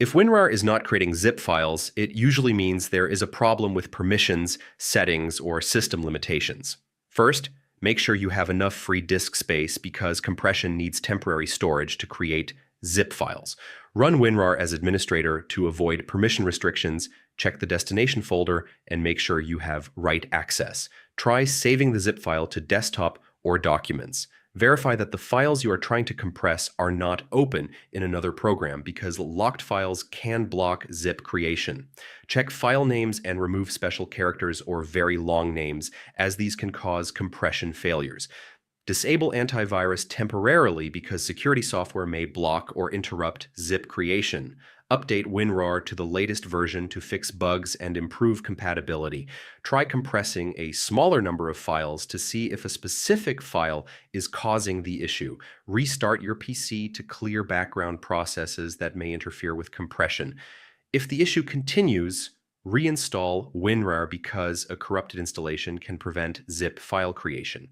If WinRAR is not creating zip files, it usually means there is a problem with permissions, settings, or system limitations. First, make sure you have enough free disk space because compression needs temporary storage to create zip files. Run WinRAR as administrator to avoid permission restrictions, check the destination folder, and make sure you have write access. Try saving the zip file to desktop or documents. Verify that the files you are trying to compress are not open in another program because locked files can block zip creation. Check file names and remove special characters or very long names, as these can cause compression failures. Disable antivirus temporarily because security software may block or interrupt zip creation. Update WinRAR to the latest version to fix bugs and improve compatibility. Try compressing a smaller number of files to see if a specific file is causing the issue. Restart your PC to clear background processes that may interfere with compression. If the issue continues, reinstall WinRAR because a corrupted installation can prevent zip file creation.